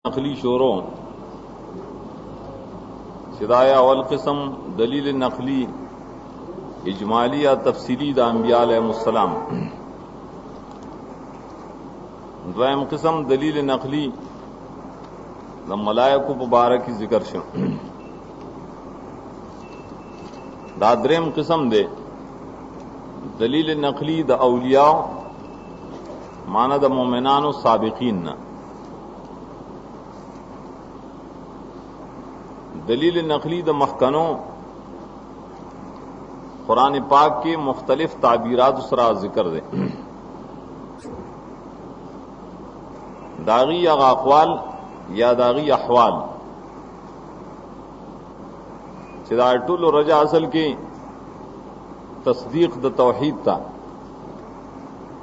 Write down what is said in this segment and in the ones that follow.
नकली शोरों सिदाया अवल किस्म दलील नकली इजमाली या तफसीली द अंबिया अलैहिस्सलाम। द्वयम किस्म दलील नकली द मलाइकु मुबारक की जिक्र शो। दादरेम किस्म दे दलील नकली द औलिया माना द मोमिनान साबिकीन न। दलील नकली द महकनों कुरान पाक के मुख्तलिफ ताबीरात उसरा जिक्र दे दागी या अक़वाल या दागी अहवाल चिदाटुल रजा असल की तस्दीक द तौहीद था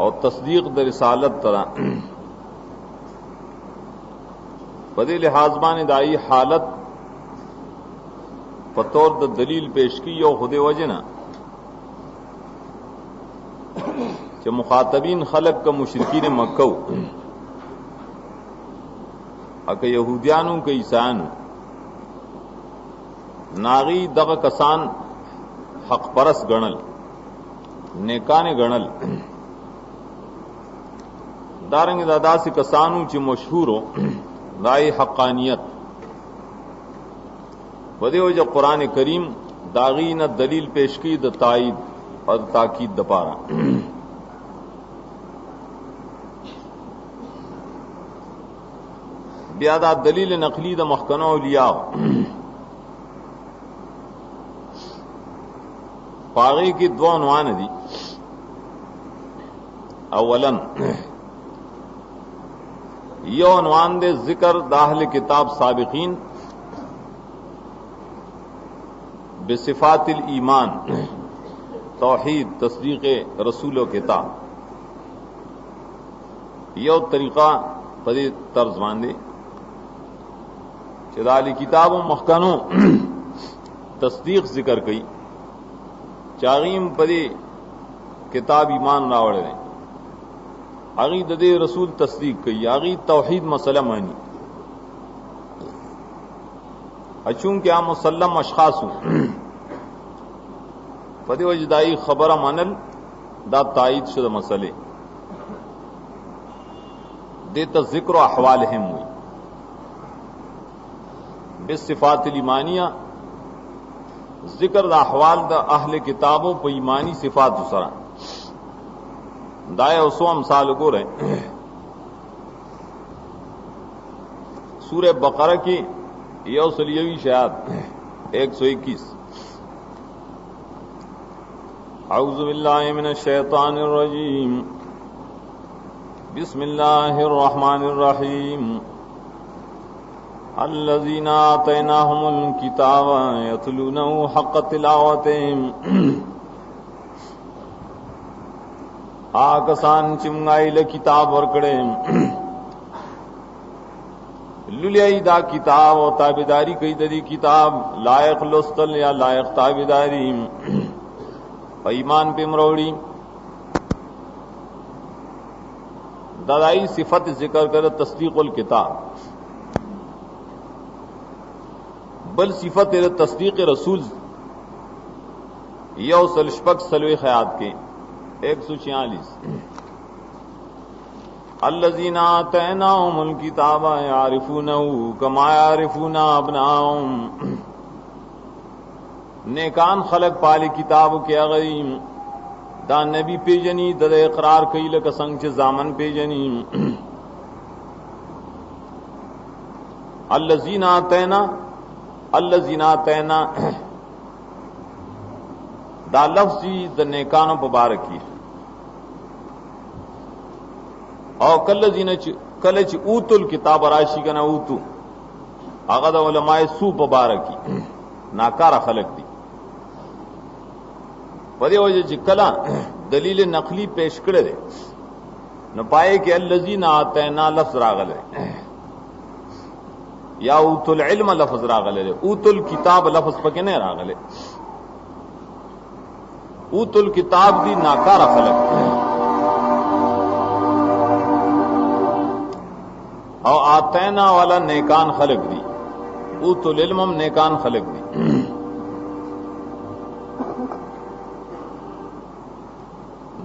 और तस्दीक द रिसालत तरह बदे लिहाजबान दाई हालत बतौर द दलील पेश की और खुदे वजना कि मुखातबीन खलक का मुशरिकीन मक्का अक यहूदियानु के ईसानु नागी दग कसान हक परस गणल नेकाने गणल दारंग दादा से कसानु ची मशहूर हो दाई हक्कानियत बदे हो जब कुरान करीम दागी न दलील पेश की द ताईद और ताकीद द पारा ब्यादा दलील नकली द महकनो लिया पागी की दो अनवान दी। अवलन यो अनवान दे जिक्र दाहल किताब साबिकीन बेसिफातिल ईमान तौहीद तस्दीक रसूल किताब यो तरीका पदे तर्ज बांधे चिदाली किताबों महकानों तस्दीक जिक्र कई चागीम पदे किताब ईमान रावड़े आगी ददे रसूल तस्दीक कई आगी तौहीद मसला मानी अचूं क्या मुसल्लम अशखास हूं पदे वजदाई खबर मनल दा ताईद शुदा मसले देता जिक्र अहवाल हम हुई बेसिफात ईमानिया जिक्र दा अहवाल दा अहले किताबों पर ईमानी सिफात दूसरा दाया उसो अमसाल को रहे सूरह बकरा की यौसलियवी शायद 121 औज़ु बिल्लाहि मिनश शैतानिर रजीम बिस्मिल्लाहिर रहमानिर रहीम अल्लज़ीना आतैनाहुमुल किताब यतलूनहु हक़्क़ तिलावतिही आकसान चिमंगाइल किताब वरकड़े लुलियाई दा किताब और ताबेदारी कई दरी किताब लायक लुस्तल या लायक ताबेदारी ईमान पे मरोड़ी दादाई सिफत जिक्र कर तस्दीकुल किताब बल सिफत तस्दीक रसूल यौ सलशपक सलवे खयात के 146 अल्लज़ीना आतैनाहुमुल किताब यारिफूनहु कमा यारिफूना अबनाहुम नेकान खलक पाली किताब के अगरीम दा नबी पेजनी दद इकरार कई लक संग जामन पेजनी अल्लज़ीना आतैना दा लफ्ज़ी द नेकानों मुबारकी और कल ऊतुल किताब राशि का ना ऊतू आगद उलमाए सू मुबारकी नाकारा खलक दी पदे वजह कला दलील नकली पेश करे दे न पाए कि अल्लज़ीना आतैना लफ्ज़ रागल है या ऊतुल इल्म लफ्ज़ रागल है ऊतुल किताब लफ्ज़ पके नहीं रागल है ऊतुल किताब दी नाकारा खलक और शयातीना वाला नेकान खलक दी, ऊतुल इल्म नेकान खलक दी।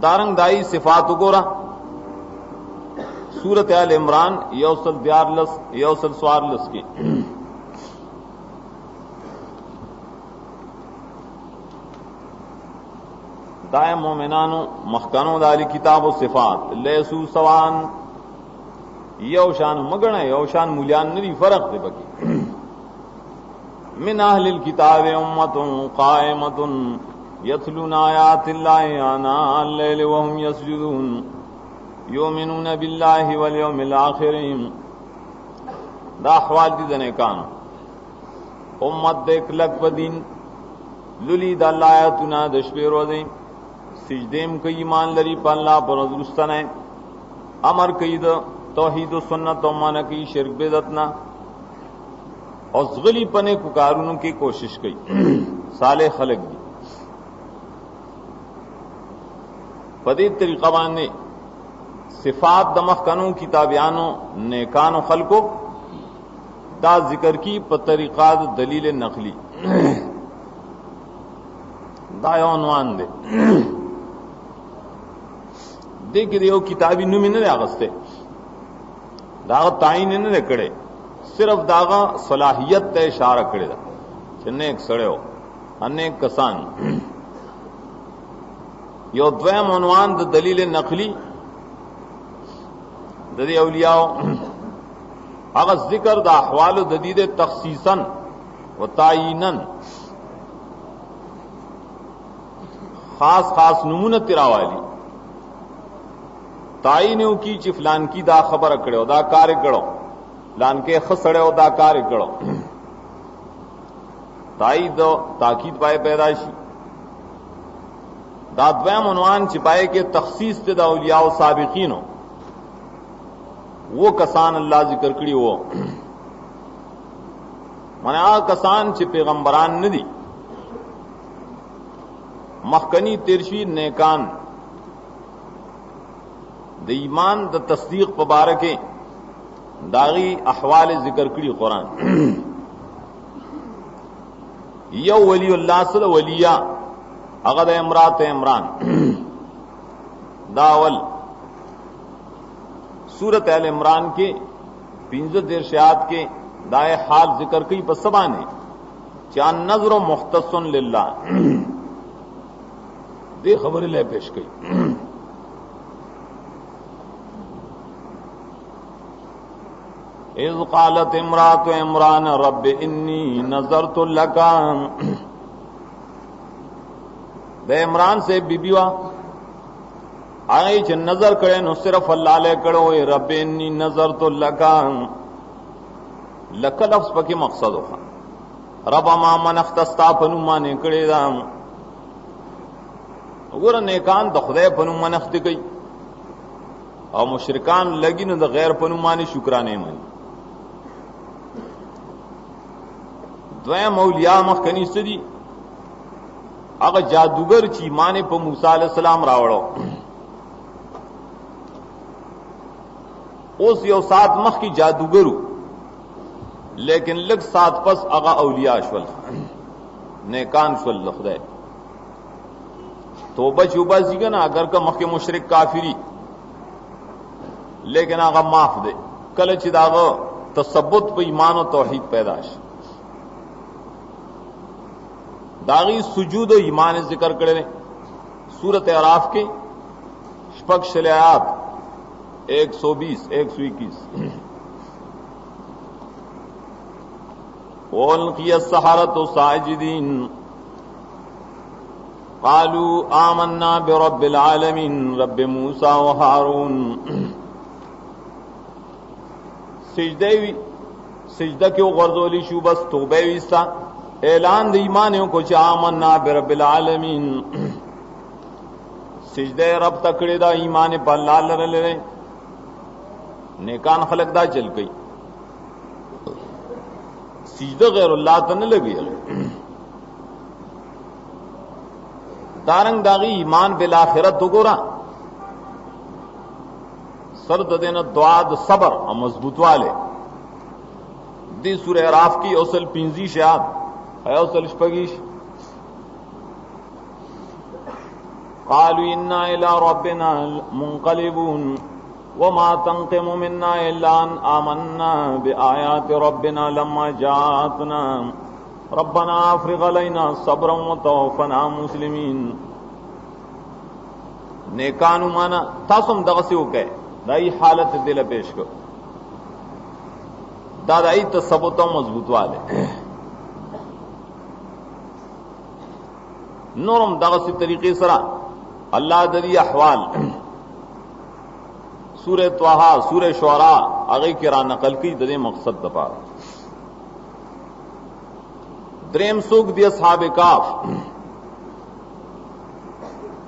दारंग दाई सिफात गोरा सूरत आल इमरान यौसल स्वारलस की दाए मोमिनानो मखकानो दाली किताब सिफात लेसू सवान यौशान मगण यौशान मूल्यान नरी फर्क दे बकी मिन अहलिल किताब उम्मतुन कायमतुन यतलून आयातिल्लाहि आनाअल लैलि व हुम यसजुदून युमिनून बिल्लाहि वल यौमिल आखिर। दा अहवाल दी दने कान उम्मत देख लग पदीन लुली दा आयातुना दशबेरो दे सिजदेम कई ईमान लरी पल्ला पर दुरुस्तने अमर कई द तौहीद सुन्नत और माना की शिरक बेदतना और ज़गली पने कुकारुनों की कोशिश की साले खलक दी पदी तरीका बाने सिफात दमख कनों किताबियानो नेकानो खलको दा जिक्र की पतरीका दलील नकली दाया उन्वान दे देख दियो किताबी नुमी न आगस्ते दागा ताइन न कड़े सिर्फ दागा सलाहियत ते इशारा करे दा अनेक सड़े हो अनेक कसान यो द्वयम उन्वान द दलील नकली ददी औलियाओ अगर जिक्र द अहवाल ददीद तखसीसन व तायीनन खास खास नमून तिरावाली तायीनों की चिफलान की दा खबर कड़ो दा कार्य कड़ो लान के खसड़े दा कार्य कड़ो ताई दो ताकीद पाए पैदाशी दा द्वयम उन्वान छिपाए के तखसीस ते दा औलियाओ साबिकीनो वो कसान अल्लाह जिक्र कड़ी वो मने आ कसान छि पैगंबरान नदी मखकनी तिरशी नेकान द ईमान द तस्दीक पबारके दागी अहवाल जिक्र कड़ी कुरान यो वलीउल्लाह सल वलिया अगद इमरात इमरान दावल सूरत अल इमरान के 15 इरशाद के दाए हाल जिक्र कई बसबाने चान नजर मुख्तसन लिल्लाह दे खबर ले पेश गई इज़ क़ालत इमरात इमरान रब्बि इन्नी नज़रतु लका दे इमरान से बीबीवा आई च नजर करे नो सिर्फ अल्लाह ले कड़ो ए रब्बि इन्नी नज़रतु लका लका लफ्ज़ पकी मकसद हो रब मा मनख्तस्ता पनुमा ने कड़े दाम और नेकान द खुदे पनु मनख्त गई और मुशरिकान लगी न द गैर पनुमानी शुक्राने मन द्वयम औलिया मखकनी सदी अगर जादूगर ची माने पर मूसा अलैहिस्सलाम रावड़ो उस यो सात मख की जादूगरू लेकिन लग सात पस अगा औलिया अश्वल नेकान शुल खुदा तो बच उबाजी ना अगर का मख के मुशरिक काफिरी लेकिन आगा माफ दे कल चिदाग तसब्बुत पे ईमान और तौहीद पैदाश दागी सुजूद और ईमान जिक्र करे सूरत अराफ के शपक्षलयात 120 121 वल्किया सहारत साजिदीन कालू आमन्ना बिरब्बिल आलमीन रब्बि मूसा व हारून सिजदा क्यों गर्जोली शू बस तोबे विस्ता ऐलान द ईमानियों को आमन्ना बिरब्बिल आलमीन सिजदे रब तकड़े दा ईमान पर लाल ले नेकान खलकदा चल गई सिजदा गैरुल्लाह तन लगी दारंग दागी ईमान बिलाखिरत तो गोरा सर्द देना दुआ द सबर और मजबूत वाले दी सूरह अराफ की औसल पिंजी शाद है औसल शपगीश क़ालू इन्ना इला रब्बिना मुनक़लिबून वमा तंक़िमु मिन्ना इल्ला अन आमन्ना बिआयाति रब्बिना लम्मा जाअतना रब्बना अफ़्रिग़ अलैना सब्रन व तवफ़्फ़ना मुस्लिमीन। नेकानु माना तासुम दगसी उके दाई हालत दिल पेश को दादाई तसब्बुत मजबूत वाले नूरम दगसी तरीके सरा अल्लाह दरी अहवाल सूरह त्वाहा सूरह शुअरा आगे किरा नकल की दरे मकसद दफा द्रेम सूख दिया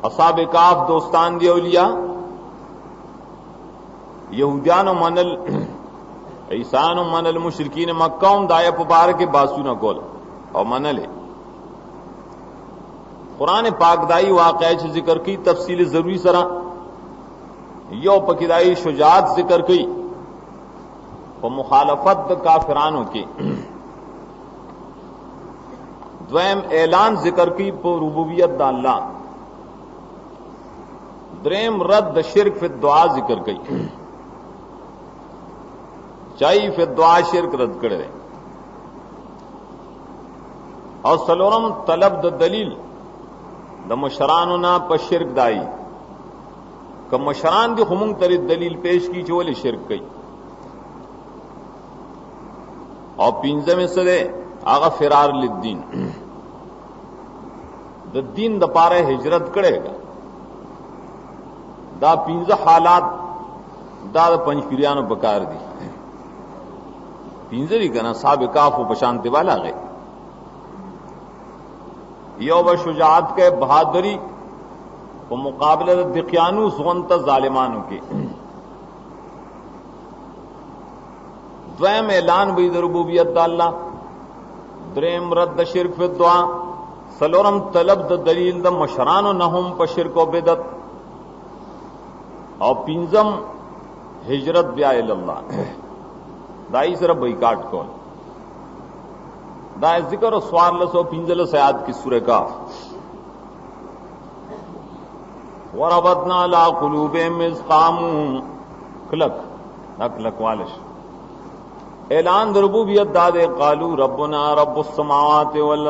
असहाब काफ दोस्तान दिया उलिया यहूदियान मनल ईसान मनल मुशरिकीन मक्का दाया पुबार के बासू न कोल और मनल है कुरान पाकदाई वाक़या जिक्र की तफसील जरूरी सरा यो पकिदाई शुजात जिक्र की और मुखालफत काफिरानों की द्वैम ऐलान जिक्र की रुबूबियत अल्लाह द्रेम रद्द शिर्क फिर दुआ जिक्र की चाई फिर दुआ शिर्क रद्द करे और सलोरम तलब द दलील द मशरानुना पर शिर्क दाई क मशरान दी खुमुंग तरी दलील पेश की चोले शिर्क कई और पिंजे में सदे आगा फिरार लिद्दीन द दीन द पारे हिजरत करेगा दा पिंजा हालात दा पंचपिरियानो बकार दी पिंजरी का ना साबिकाफ उपशांति वाला गए यो व शुजात के बहादुरी वो मुकाबले दिक्यानु सुगंत जालिमानों के द्वैम ऐलान भी रुबूबियत अल्लाह द्रेम रद्द शिर्क फिर दुआ सलोरम तलब द दलील द मशरान नहुम पर शिर्क व बिदत और पिंजम हिजरत ब्या इल्लाह दाई सिर्फ बैकाट कौल दाए जिक्र और स्वारलस और पिंजलस आयात की सूरह काफ वरबतना ला कुलूबिहिम इज़ क़ामू खलक वालिश ऐलान रुबूबियत दादे क़ालू रब्बुना रब्बुस समावाति वल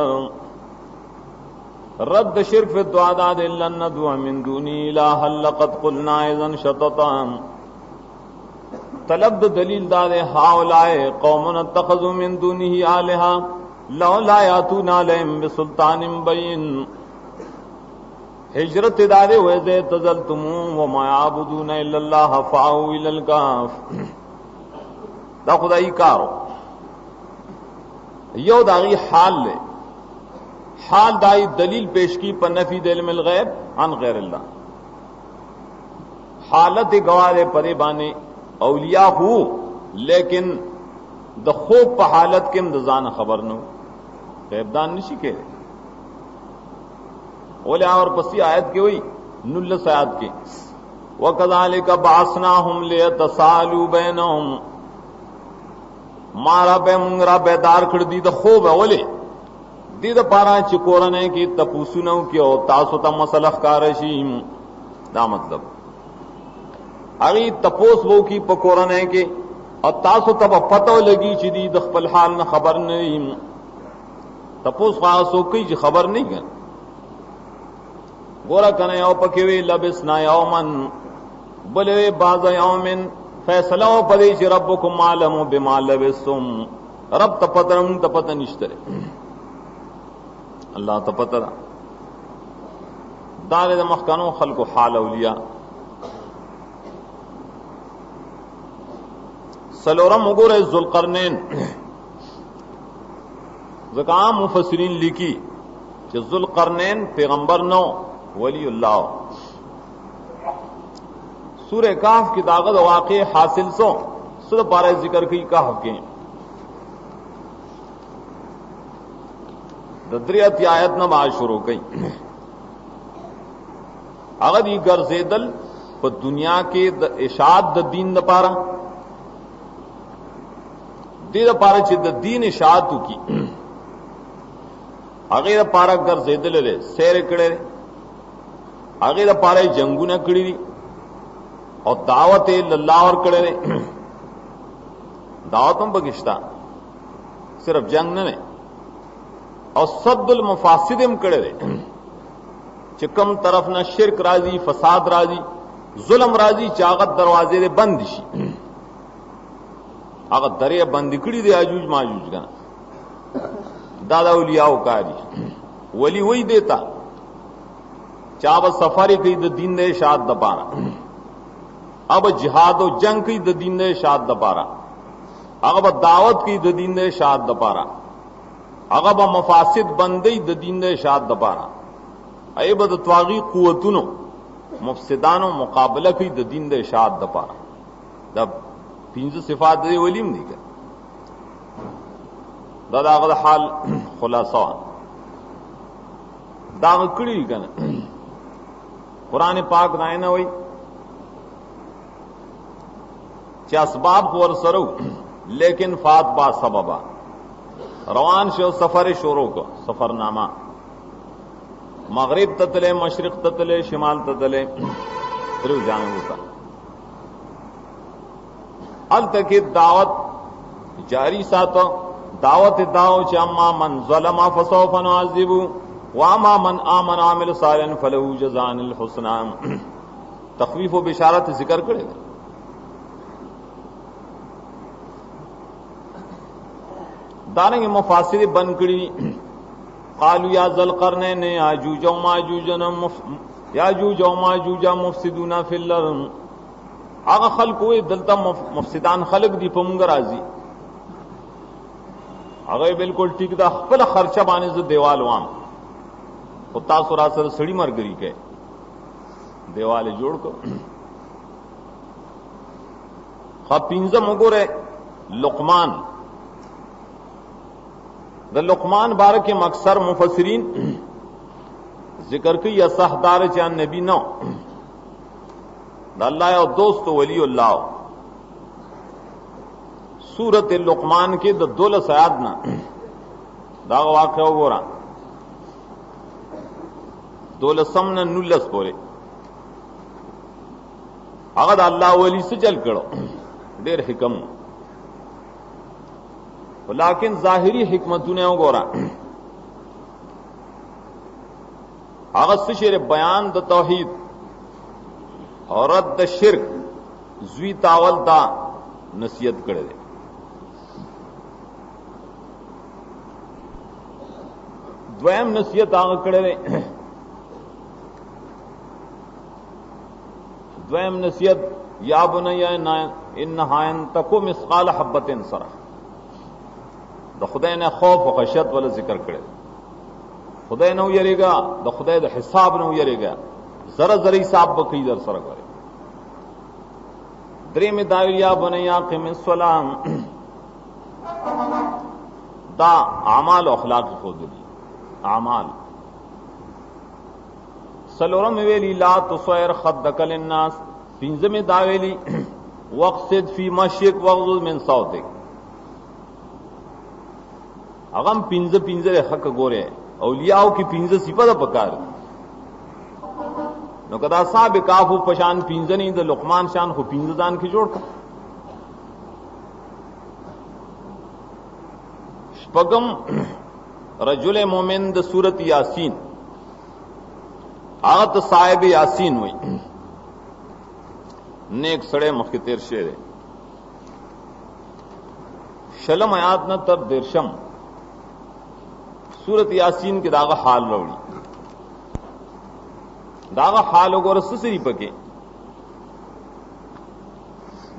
रद्द शिर्क फिर दुआ दादे लन नदअ मिन दूनी इलाहा लक़द क़ुलना इज़न शतता तलब दलील दादे हाउलाए कौमुन इत्तख़ज़ू मिन दूनिही आलिहा लौला यातूना अलैहिम बिसुल्तानिन बय्यिन हिजरत इदारे हुए दे तजल तुमू व मायाबुदून इल्लल्लाह फाऊ इलल काफ दा खुदाई कारो यो दागी हाल ले हाल दाई दलील पेश की पर नफी दिल मिल गैब अन गैर अल्लाह हालत गवारे परे बाने औलिया हो लेकिन द खूब पर हालत के मजान खबर न गैबदान निशी के बोले और पसी आयत के हुई नुल्लस आयत के वकज़ालिका बासनाहुम लियतसालू बैनहुम मारा बे मुंगरा बेदार खड़ दी द खूब है बोले दी द पारा चिकोरने की तपूसुनों की और तासो तम मसलख कारशीम दा मतलब अगी तपोस वो की पकोरने के और तासो तब पतो लगी चिदी द खपल हाल न खबर नहीं तपोस खासो की खबर नहीं कर गोरा कने औ पकेवे लबिसना यौमन बोले बाज़ यौमिन फैसला पदे च रब्बुकुम मालमु बिमा लबिसुम रब तपतरम तपतन इश्तरे अल्लाह तपतरा दारे मखकानो खल्को हाल औलिया सलोरम उगोरे जुल्करनैन ज़काम मुफस्सिरीन लिखी कि जुल्करनैन पैगंबर नो वलीउल्लाह सूरह काफ की ताकत वाक़े हासिल सो सुर बारे जिक्र की काफ के दरियत आयत न बात शुरू गई अगर ये गर्जेदल पर दुनिया के इशाद द दीन द पारा دې لپاره چې د دین اشاعت وکړي هغه لپاره ګرځېدل لري سیر کړي هغه لپاره جنگونه کړي دي او دعوت الله ور کړي دعوت هم بغشتا صرف جنگ نه او صد المفاسد هم کړي چې کوم طرف نه شرک راځي فساد راځي ظلم راځي چاغت دروازې بند شي هغه درې بند کړي دي اجوج ماجوج کنه دادا اولیاء کاری ولی وہی دیتا چا به سفاری کوي د دین د اشاعت د پاره اب جهاد او جنگ کوي د دین د اشاعت د پاره هغه به دعوت کوي د دین د اشاعت د پاره هغه به مفاسد بندي د دین د اشاعت د پاره ایبه د طاغی قوتونو مفسدانو مقابله کوي د دین د اشاعت د پاره دا پنځه صفات دی ولیم دي دا داغه حال خلاصہ دا کړي کنه قران پاک دا نه وای چې اسباب ور سره لیکن فات با سببا روان شو سفر شروع کو سفرنامہ مغرب تتلے مشرق تتلے شمال تتلے ترو جانے ہوتا ال تک دعوت جاری ساتو دعوت داو چې اما من ظلم فسوف نعذبه واما من امن عامل صالحا فله جزاء الحسنى تخویف و بشارت ذکر کړي دانګ مفاسد بن کړي قالوا یا ذل قرنین یاجوج و ماجوج یاجوج و ماجوج مفسدون فی الارض هغه خلق وې دلته مفسدان خلق دي په مونږ راځي هغه بالکل ټیک دا خپل خرچه باندې ز دیوال وام او تاسو را سره سړی مرګري کې دیواله جوړ کو خپینځه وګوره لقمان د لقمان بارکه مکثر مفسرین ذکر کوي یا صحدار چا نبی نو د الله او دوست ولی الله سورت لقمان کې د 12 آیات نه دا واقعا وګورئ 12 نه 19 پورې هغه د الله ولی څخه چل کړو ډېر حکم ولیکن ظاهری حکمتونه وګورئ هغه څه بیان د توحید اور رد شرک زوی تاول دا نصیحت کړي دویم نصیحت هغه کړي دویم نصیحت یا بنیا انها ان تکو مثقال حبه صرف د خدای نه خوف او خشیت ول ذکر کړي خدای نو یریګا د خدای د حساب نو یریګا ذره ذره حساب بکی در سره کوي درې می داویا بنیا قم السلام دا اعمال او اخلاق خود دي اعمال سلورم ویلی لا تصير خدك للناس پنځمه دا ویلی وقصد فی مشيك وغض من صوتك اغم پنځه حق ګوره اولیاء کی پنځه صفات پکار نو کدا صاحب کافو پشان پنځه نه د لقمان شان خو پنځه ځان کې جوړ کړ شپږم رجل مومن د سورۃ یاسین هغه ته صاحب یاسین وای نیک سړی مخکې تیر شه شلم آیات نه تر درشم سورۃ یاسین کې داغه حال وروړي داغه حال وګوره سسری پکې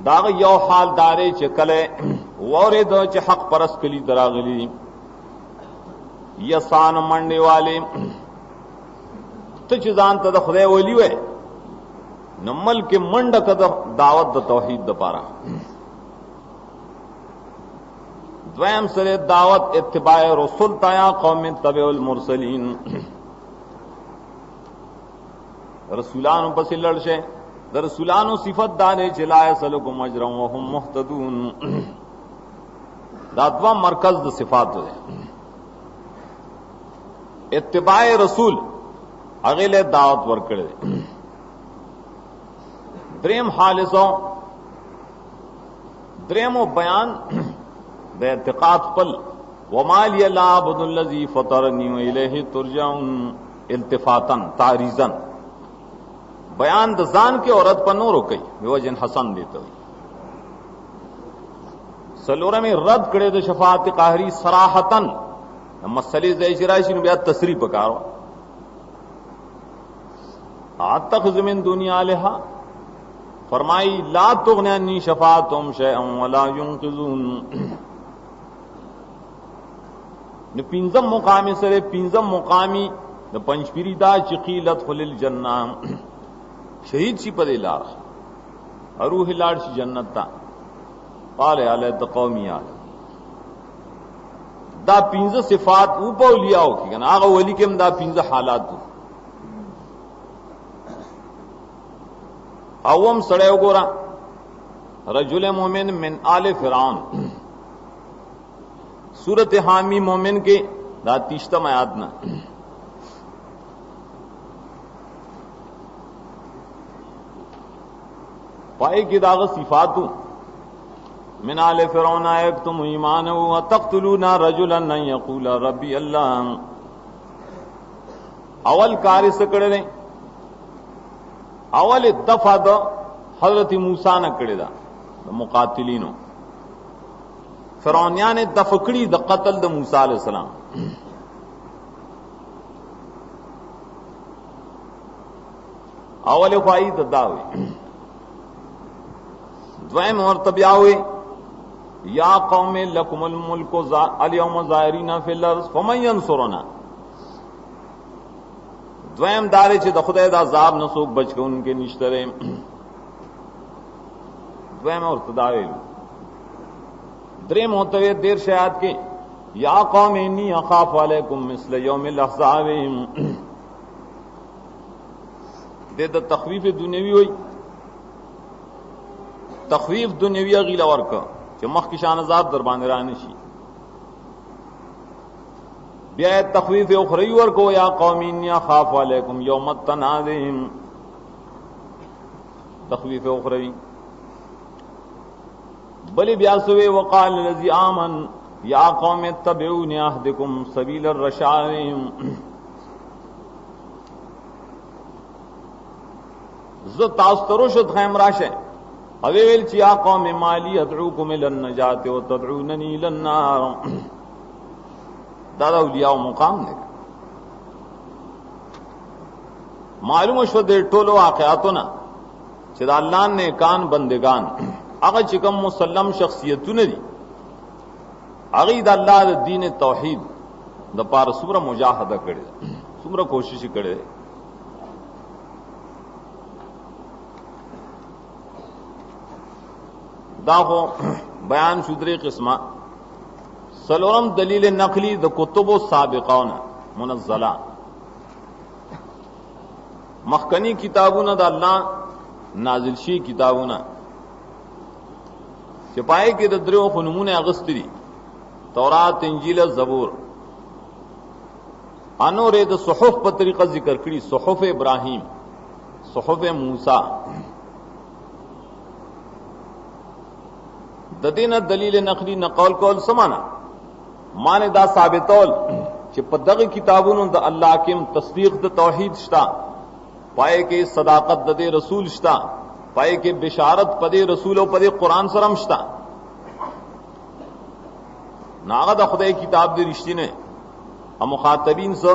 داغه یو حال دارې چې کله وره د چې حق پرس کلی دراغلی یسان منډي والے ته چې ځان ته د خدای ولی وې نمل کې منډه کده دعوت د توحید د پاره دویم سره دعوت اتباع رسول تایا قوم تبع المرسلین رسولانو پس لړشه د رسولانو صفت دانه چې لا یسلکم اجرا وهم مهتدون دا دوا مرکز د صفات دی. اتباع رسول هغه له دعوت ورکړي. دریم حالسو دریم بیان د اعتقاد خپل وما لی لا عبد الذی فطرنی والیہ ترجعون التفاتا تعریضا بیان د ځان کې عورت په نورو کوي وجن حسن دیته وي. سلوره میں رد کړي د شفاعت قهری صراحتا مسلې د اجراشي بیا تصریح وکړو. اتخذ من دنیا لها فرمائی لا تغنی عنی شفاعتهم شیئا ولا ينقذون. نو پینزم مقامی سره پینزم مقامی د پنځپیری دا چې قیلت خل الجنہ شهید شي په لار روح لاړ شي جنت ته. قال علی تقومیات دا پینځه صفات او په اولیاء کې کنه هغه ولی کې هم دا پینځه حالات دي. اوم سړی وګوره رجل مومن من آل فرعون سورت حامی مومن کے دا 30 آیات نا پائے کی داغ صفاتو من آل فرعون ایکتم ایمانو وتقتلون رجلا ان یقول ربی اللہ. اول کاری سکڑے لیں اول دفعہ دا حضرت موسیٰ نہ کڑے دا مقاتلینو فرعونیان دفکڑی دا قتل دا موسیٰ علیہ السلام. اول خواہی دا داوی دوائم مرتبہ ہوئے یا قوم لکم الملک اليوم ظاہرین فی الارض فمن ینصرنا. دویم دارے چھے دا خدای دا عذاب نسوک بچ کے ان کے نشترے. دویم مرتبہ دریم ہوتوے دیر شاید کے یا قوم انی اخاف علیکم مثل یوم الاحزاب. دے دا تخویف دنیاوی ہوئی تخویف دنیاوی غیلہ ورکا کہ مخ کی شان عذاب دربان رانی شی. بیا تخویف اخروی ورکو یا قوم انی اخاف علیکم یوم التنادیم تخویف اخروی. بلی بیاسوے وقال الذی آمن یا قوم اتبعون اهدکم سبیل الرشاد. ز تاسترو شد خیم راشه اویل چی یا قوم مالی ادعوکم الى النجات وتدعوننی الى النار. دادا اولیاء و مقام نے معلوم شو دے ټولو واقعاتونه چې د الله نه کان بندگان هغه چې کوم مسلم شخصیتونه دي هغه د الله د دین توحید د پاره څومره مجاهده کړي څومره کوشش کړي. دا خو بیان شو درې قسمه. سلورم دلیل نقلی د کتب سابقون منزله مخکنی کتابونه د الله نازل شي کتابونه چې پای کې د درو خنمونه اغستري تورات انجیل زبور انور د صحف په طریقه ذکر کړي صحف ابراهیم صحف موسی. د دینه دلیل نقلی نقول کول سمانا معنی دا ثابتول چې په دغه کتابونو د الله کې تصدیق د توحید شتا پای کې صداقت د رسول شتا پای کې بشارت په رسول او په قرآن سره مشتا. ناغه د خدای کتاب دی رښتینه او مخاطبین سو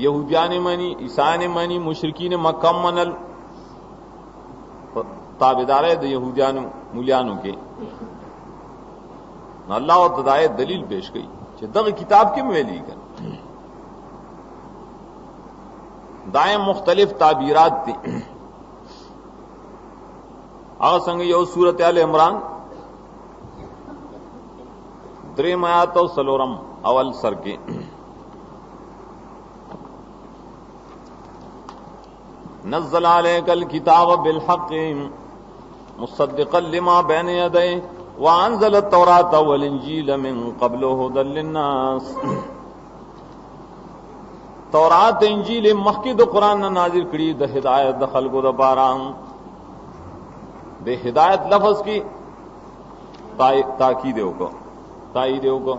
یهودیان مانی عیسایان مانی مشرکین مکه منل تابعدار د یهودیانو مولیانو کې اللہ و تدائے دلیل پیش گئی کہ دغه کتاب کې ویلي کړه دائیں مختلف تعبیرات دي. هغه څنګه یو سورۃ آل عمران دریم آیات او سلورم اول سر کې نزل علیک الکتاب بالحق مصدقا لما بین یدیه वअंज़ल तौरात वल इंजील मिन क़ब्ल हुदल लिन्नास। तौरात इंजील मखकी द कुरान नाजिल कड़ी द हिदायत द खल्को द पारां द हिदायत लफ्ज की ताकीद को ताईद को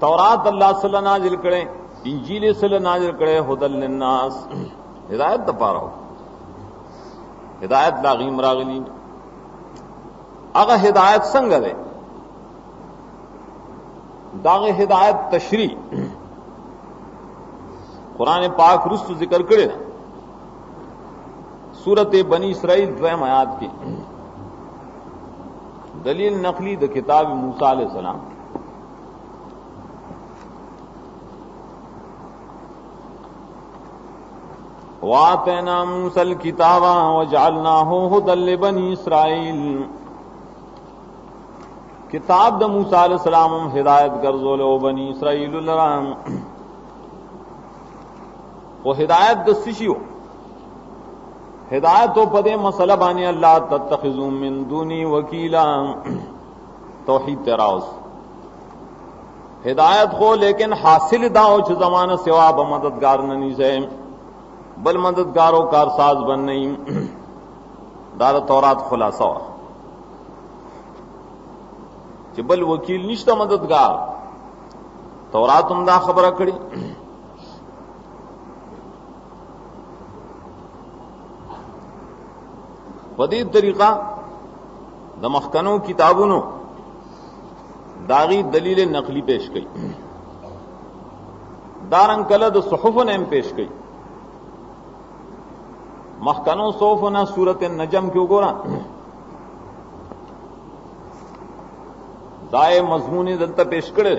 तौरात अल्लाह सल्लल्लाहु नाजिल करे इंजील सल्लल्लाहु नाजिल करे हुदल लिन्नास हिदायत द पारा हिदायत लागीम रागली अगर हिदायत संग दे दागे हिदायत तशरी कुरान पाक रुस्त जिक्र करे सूरत बनी इसराइल 2 आयात की दलील नकली द किताब मूसा अलैहि सलाम वातना मूसल किताबा वजअलनाहु हुदल लिबनी इसराइल। किताब द मूसा अलैहि सलाम हिदायत गर्जोलो बनी इसराइल लराम वो हिदायत द सिशियो हिदायत तो पदे मसला बानी अल्लाह तत्तखिजू मिन दूनी वकीला तौहीद तेराउस हिदायत हो लेकिन हासिल दाओ च जमाना सिवा ब मददगार ननी से बल मददगारों कारसाज बन नहीं दार तौरात खुलासा बल वकील निश्ता मददगार तौरात उमदा खबर कड़ी वदीद तरीका दमखकनों किताबों दागी दलील नकली पेश गई दारंग कलद सुहुफन एम पेश गई मखकनों सोफना सूरत नजम क्यों गोरा दाए मजमून दलता पेश करे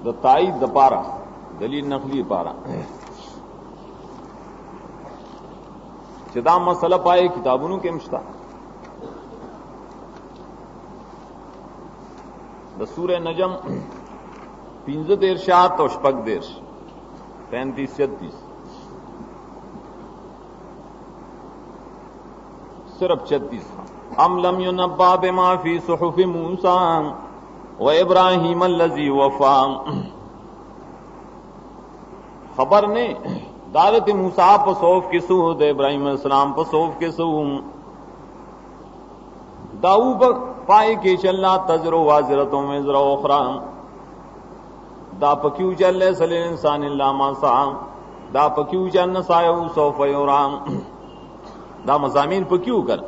द ताईद द पारा दलील नकली पारा चिदा मसला पाए किताबों के मुश्ता द सूर नजम 15 देरशात और शपक देश 35-36 सिर्फ 36 अम लम युनब्बा बिमा फी सुहुफि मूसा व इब्राहीम अल्लज़ी वफ़ा। खबर ने दालत मूसा पसोफ के सूद इब्राहिम अलैहिस्सलाम पसोफ के सूम दाऊ पर पाए के चलना तजरो वाजिरतों में जरा उखरा दा पक्यू चल सल इंसान इल्ला मा सा दा पक्यू चल सायु सौफ युराम दा मजामीन पक्यू कर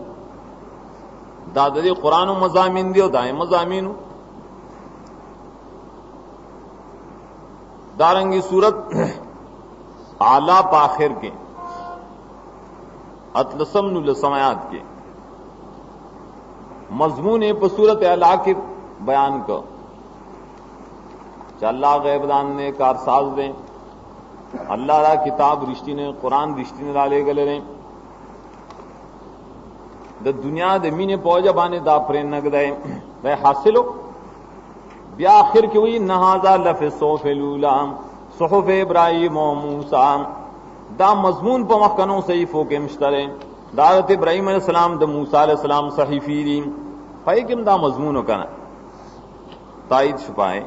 दा दे कुरान मजामीन दियो दाए मजामीन दारंगी सूरत आला पाखिर के अतलसम समायात के मजमून पसूरत अला के बयान को अल्लाह गैबदान ने कारसाज दें अल्लाह रा किताब रिश्ती ने कुरान रिश्ती ने डाले गले रहे द दुनिया द मीने पौजा बाने दा प्रेन नग दे वह हासिल हो ब्या आखिर की हुई नहाजा लफ सोफेलूलाम सुहुफ इब्राहिम व मूसा दा मजमून पर मखकनों सहीफों के मुश्तरे दारत इब्राहिम अलैहिस्सलाम द मूसा अलैहिस्सलाम सहीफी फैकिम दा मजमून कना ताईद छुपाए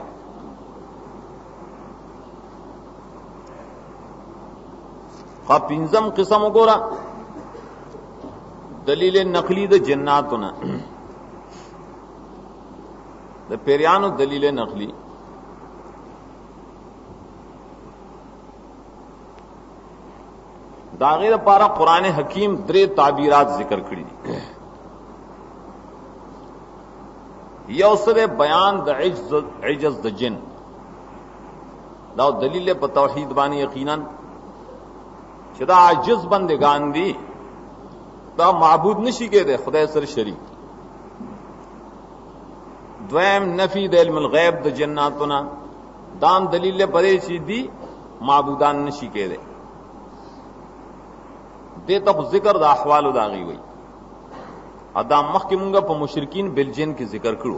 खा पिंजम किस्म गोरा दलील नकली द जन्नातुना द पेरियानो दलील नकली दागिर पारा कुरान हकीम द्रे ताबीरात जिक्र करी यौसर बयान द इजज द जिन दाव दलील पर तौहीद बानी यकीनन शदा आजिज बंदगान दी दा माबूद नशी के दे खुदा सर शरीक द्वैम नफी दिल गैब द जन्नातुना दाम दलील परे दी माबूदान नशी के दे दे तब जिक्र द अहवाल दागी हुई अदा मख के मुंगा पर मुशरिकीन बिलजिन के जिक्र करो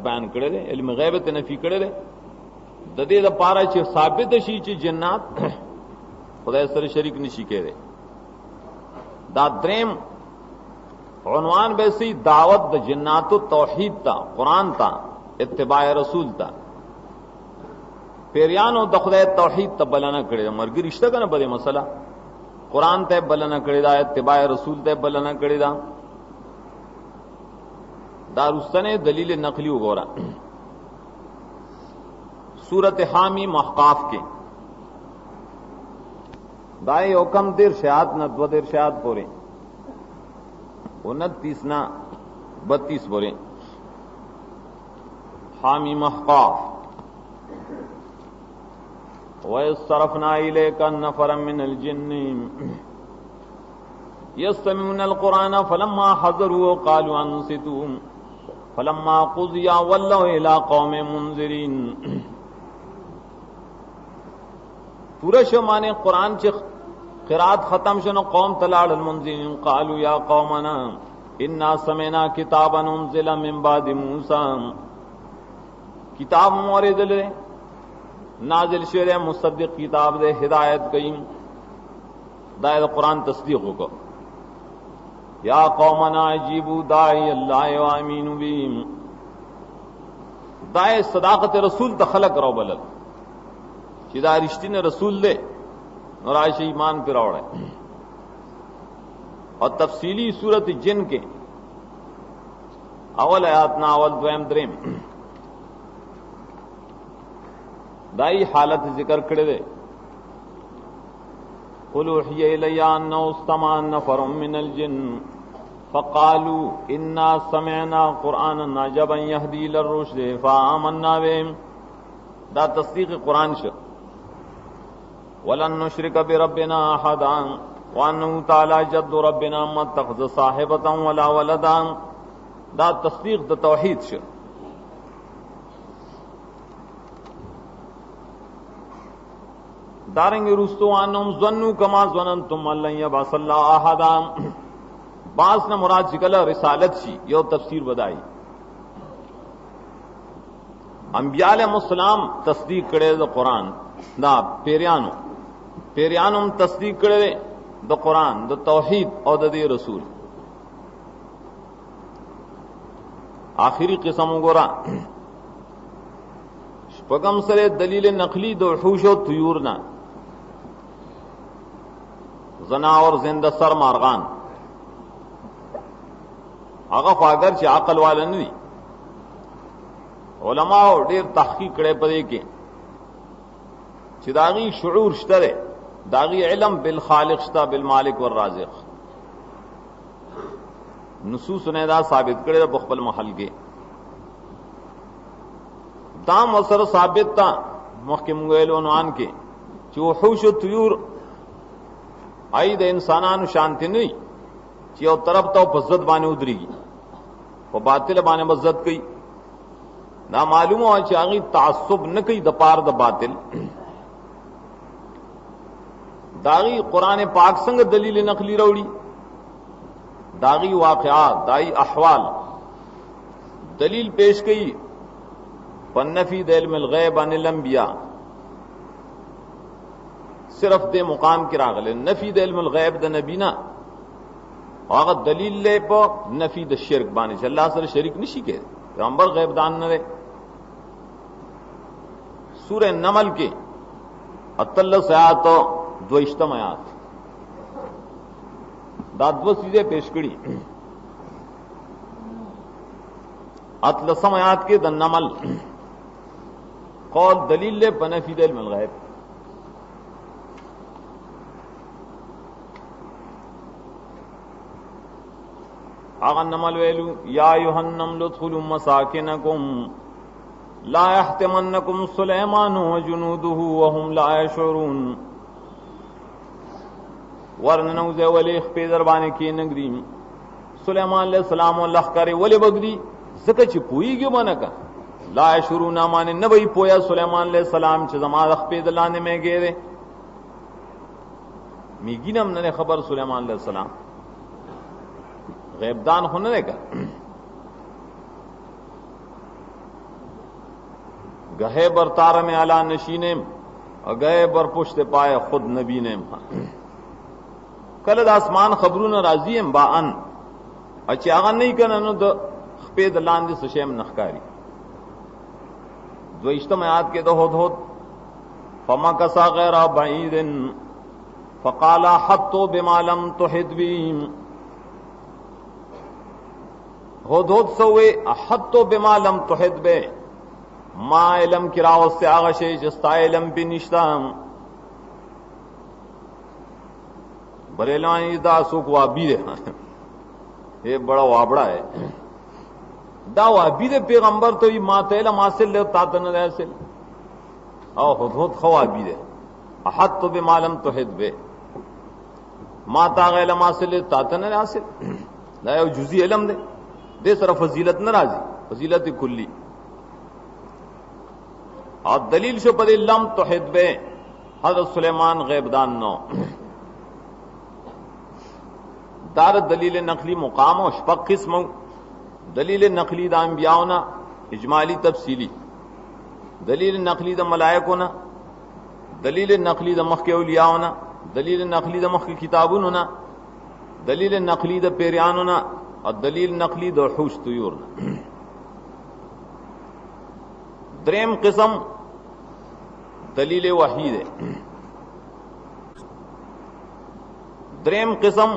بیان کړی دی، علم غیب ته نفي کړی دی، د دې لپاره چې ثابت شي چې جنات خدای سره شریک نشي کېدی. دا دریم عنوان به سي دعوت د جناتو توحید تا، قرآن تا، اتباع رسول تا. پیریانو د خدای توحید ته بلنه کړی، مرګ رشتہ کنه په دې مسله، قرآن ته بلنه کړی دا، اتباع رسول ته بلنه کړی دا. دا رستنه دلیل نقلی وګوره سورت حامی محقاف کې دا یو کم دیر شاعت نه دو دیر شاعت پورې 29 نه 32 پورې حامی محقاف. وَيَصْرَفْنَا إِلَيْكَ نَفَرًا مِنَ الْجِنِّ يَسْتَمِعُونَ الْقُرْآنَ فَلَمَّا حَضَرُوا قَالُوا أَنصِتُوا فَلَمَّا قُضِيَ وَلَّوْا إِلَىٰ قَوْمٍ مُنذِرِينَ. پورا شمانے قرآن چ قرات ختم شنو قوم تلاړ المنذرین قالوا یا قومنا انا سمعنا کتابا انزل من بعد موسی. کتاب مورد لے نازل شوی مصدق کتاب دے ہدایت کئ دائر قرآن تصدیق کو. یا قومنا عجیبوا داعی اللہ وامینوا بهم. دائے صداقت رسول ته خلق رو بلد چې دا رښتینه رسول دی نو راشي ایمان پر راوړی. اور تفصیلی صورت جن کے اول آیات نا اول دویم دریم دائی حالت ذکر کړی دی. قل اوحی الی انه استمع نفر من الجن فقالوا انا سمعنا قرانا عجبا يهدي الى الرشد فآمنا به. دا تصدیق قرآن شو. وَلَن نُشْرِكَ بِرَبِّنَا أَحَدًا وَأَنَّهُ تَعَالَى جَدُّ رَبِّنَا مَا اتَّخَذَ صَاحِبَةً وَلَا وَلَدًا. دا تصدیق د توحید شو. دارنګ رستو انهم ظنوا كما ظننتم ان لن يبعث الله احدا. بعض نه مراد ذکر رسالت شي یو تفسیر بدای. انبیاء علیہ السلام تصدیق کړي د قرآن، دا پیریانو تصدیق کړي د قرآن د توحید او د رسول. آخری قسم وګورا شپږم سره دلیل نقلی د وحوش او طیور نه زناور زنده سر مارغان. هغه خو اگر چې عقل والا نه دي، علماء ډیر تحقیق کړي پدې کې چې داغي شعور شته، داغي علم بالخالق شته، بالمالک والرازق. نصوص نے دا ثابت کړي په خپل محل کې. دا مسر ثابت تا محکم ویل عنوان کې چې وحوش او طيور ای د انسانانو شانتی نه چې یو طرف ته په ضد باندې ودرېږي، په باطل باندې مزد کوي. دا معلومه و چې هغه تعصب نه کوي د پار د باطل. داغي قرآن پاک څنګه دلیل نقلی راوړي، داغي واقعات، دای احوال دلیل پیش کړي. فنفی د علم الغیب عن الانبیاء صرف دے مقام کی راغله نفی د علم الغیب د نبینا، هغه دلیل له په نفی د شرک باندې چې الله سره شریک نشي کېږي، پیغمبر غیب دان نه لري. سورہ نمل کے 38 آیات 22 آیات دا دو چیزیں پیش کړي. 38 آیات کے د نمل قول دلیل له بنفی د علم الغیب. اغه نمل ویلو یا ایها النمل ادخلوا مساکنکم لا يحتمنكم سليمان وجنوده وهم لا يشعرون. ورننو ذ ولي خپې دربانې کې نګري سليمان عليه السلام الله کرے ولي بغدي زکه چې پويږي منکا لا يشعرون معنی نه وي پویا سليمان عليه السلام چې زما خپې دلانه مې ګېره میګینم نه خبر سليمان عليه السلام غیب دان هونه کا. गहे बर तार में आला नशीनेम और गए बर पुश्त पाए खुद नबी ने कल आसमान खबरू न राजी एम बाअन अचागा नहीं करना द खपेद लांद सशेम नखकारी जो इज्तमात के दो होद फमा कसा गैरा बईदिन फकाला हत्तो बिमालम तो हिदबीम होद सवे हत्तो बिमालम तो हिदबे मा इलम किराव से आगशे जस्ता इलम भी निश्ताम बरेलानी दासुक वाबीरे ये बड़ा वाबड़ा है दा वाबीरे पैगंबर तो ये मातेला मासिल ले तातन रसिल और हुद खवाबीरे अहद तो बिमालम तो हिदबे माता गैला मासिल तातन रसिल लायो जुजी इलम दे सर फजीलत न राजी फजीलत कुल्ली और दलील शो पदे लम तो हिदबे हजरत सुलेमान गैबदान नो दार दलील नकली मुकाम और शपक किस्म दलील नकली दा अंबियाओना इजमाली तफसीली दलील नकली दा मलायकोना दलील नकली दा मख के औलियाओना दलील नकली दा मख की किताबुना दलील नकली दा पेरियानुना और दलील नकली दा हुश तुयूरना द्रेम किस्म दलील वहीद है द्रेम किस्म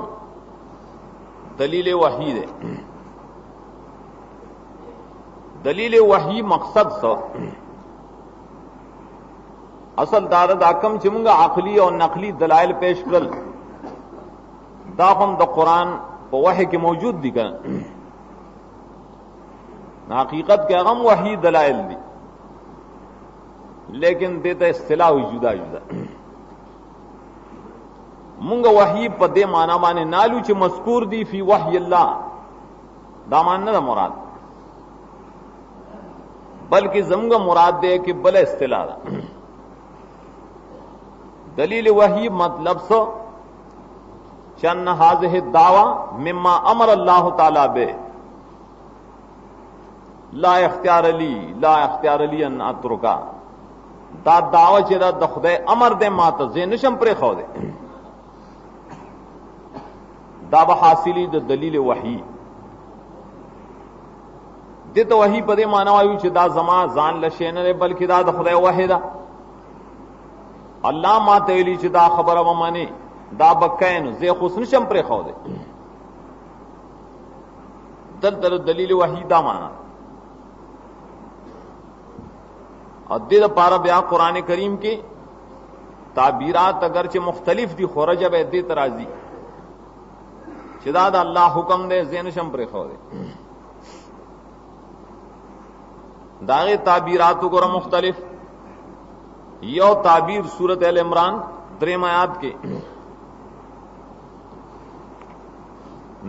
दलील वहीद है दलील वही मकसद सो असल दारद आकम चिमंगा आखली और नकली दलाइल पेश कर दाखम द कुरान वही के मौजूद दिखा हकीकत के अगम वही दलाइल दी लेकिन देता इस्तिलाह जुदा जुदा मुंग वही पदे माना माने नालू च मस्कूर दी फी वही अल्लाह दामान न मुराद बल्कि जमगा मुराद दे कि बल इस्तिलाह दलील वही मतलब सो चन्न हाज़िह दावा मिम्मा अमर अल्लाह ताला बे ला इख्तियार अली अन अतरुका दा दावा चेदा दखदे अमर दे माता जे नशम प्रे खो दे दावा हासिली द दलील वही दे तो वही पदे माना वायु दा जमा जान लशेन रे बल्कि दा दखदे वाहिदा अल्लाह मातेली दा खबर व माने दा बकैन जे खुस नशम प्रे खो दे दल दल दलील वही दा माना और दे पारा ब्या कुरान करीम के ताबीरात अगरचे मुख्तलिफ दी खोरज अब दे तराजी चिदाद अल्लाह हुक्म दे जैन शंपर खो दे दागे ताबीरात को मुख्तलिफ यो ताबीर सूरत अल इमरान द्रेम आयात के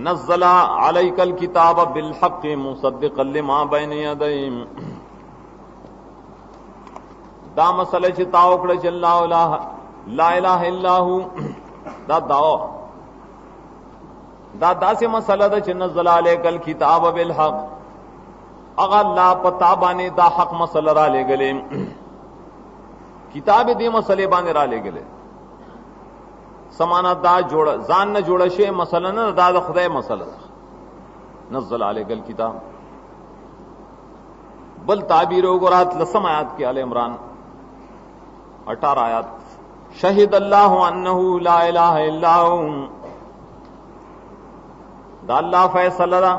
नज़्ज़ला अलैकल किताब बिल हक़्क़ मुसद्दिक़न लिमा बैन यदैहि दा मसले च तावकड़े चल्ला ला इलाहा इल्लाहु दा दाओ दा से मसला दा च नज़्ज़ला अलैकल किताब बिल हक़्क़ अगर ला पता बाने दा हक मसला रा ले गले किताब दे मसले बाने रा ले गले समाना दा जोड़ जान न जोड़ शे मसला न दा खुदा मसला नज़्ज़ला अलैकल किताब बल ताबीर गोरात लसम आयात के आले इमरान 18 आयात शहीद अल्लाह अन्नहु ला इलाहा इल्लाहु दा अल्लाह फैसला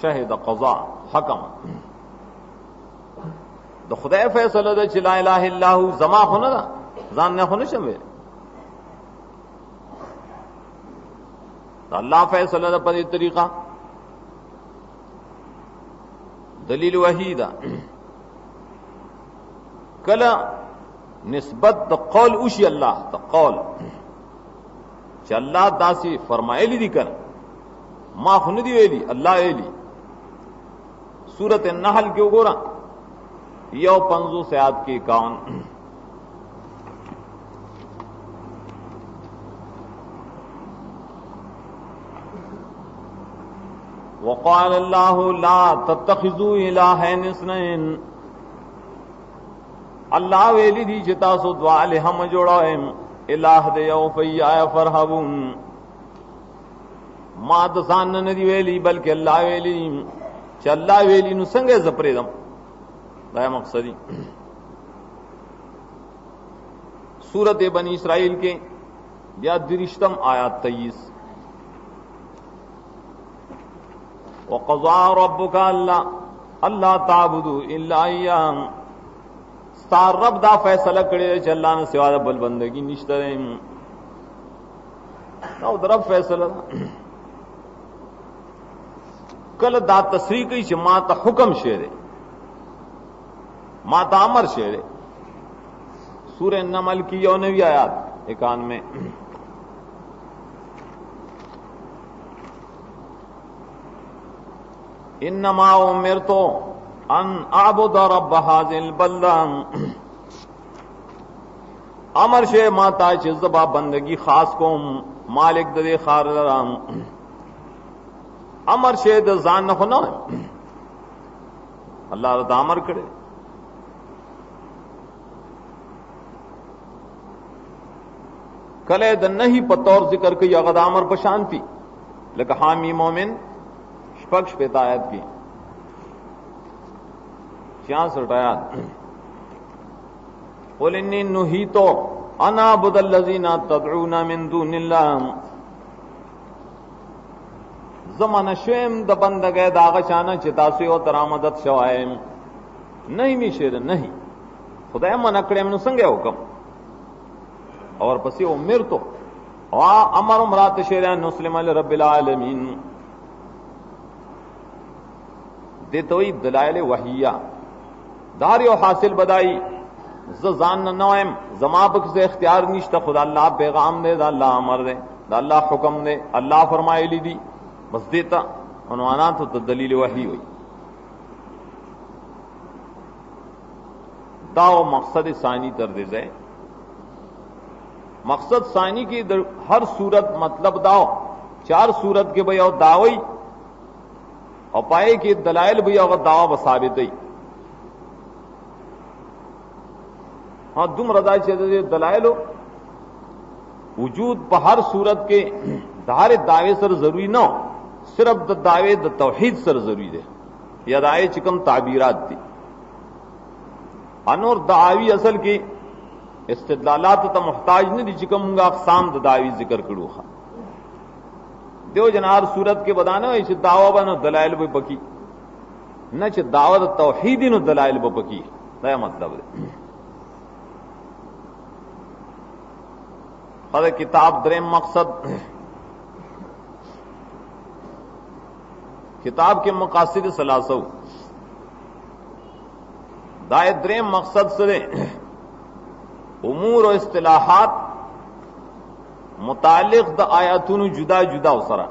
शहीद क़ज़ा हकम द खुदा फैसला द ला इलाहा इल्लाहु जमा होना दा जान न होने शमे अल्लाह फैसला द पर तरीका दलील वहीदा कला निस्बत द कौल उशी अल्लाह द कौल च अल्लाह दासी फरमाएली दी कर मां खुन दी वेली अल्लाह एली सूरत नहल के गोरा यो 50 से आद की 51 वक़ाल अल्लाहु ला तत्तखिज़ू इलाहैन इस्नैन الله ویلی دی چې تاسو دوا له هم جوړایم الہ دې او فیا فرحبون ما د ځان نه دی ویلی بلکې الله ویلی چې الله ویلی نو څنګه زپریدم دا مقصدی سورۃ بنی اسرائیل کے یا درشتم آیات 23 وقضى ربك الا تعبدوا الا اياه ستار رب دا فیصلہ کړی چې الله نه سوا بل بندگی نشته نو درب فیصلہ کله دا تصریح کوي چې ما ته حکم شعر ما ته امر شعر سورہ نمل کی 9 آیات 91 انما امرت ان اعبد رب هذه البلدہ امر شے ماتا چې زبا بندگی خاص کوم مالک د خار لرام امر شے د ځان نه نه الله تعالی امر کړي کله د نهي په تور ذکر کوي هغه د امر په شانتي لکه حامی مومن شپږ شپږ آیات کی 66 آیات قل انی نهیت انا اعبد الذین تدعون من دون الله زمانہ شویم د بندګه داغه شانه چې تاسو یو تر آمدت شوایم نه می شیر نه خدای منا کړم نو څنګه حکم اور پسې امر تو وا امر امرات شیران مسلم رب العالمین دیتوی دلائل وحیہ دار یو حاصل بدائی زان نوائم زما بک سے اختیار نشتا خدا اللہ پیغام دے دا اللہ امر دے دا اللہ حکم دے اللہ فرمائے لی دی بس دیتا عنوانات تو دلیل وحی ہوئی داو مقصد ثانی تر دے زے مقصد ثانی کی ہر صورت مطلب داو 4 صورت کے بھئی او داوئی اور پائے کہ دلائل بھی اگر دعوی ثابت ہے ہاں دم رضا چاہتے دلائل وجود په ہر صورت کے دھارے دعوے سر ضروری نہ ہو صرف دعوے د توحید سر ضروری دے یا دعوے چکم تعبیرات دی انور دعاوی اصل کی استدلالات تا محتاج نہیں دی چکم گا اقسام د دعوی ذکر کرو خواہ دیو جنار صورت کے بدانا ہے چې دعوی بنو دلائل به پکی نہ چې دعوت توحید نو دلائل به پکی دا مطلب ہے خدای کتاب دریم مقصد کتاب کے مقاصد ثلاثه دا دریم مقصد سره امور و اصطلاحات متعلق د آیاتونو جدا جدا سره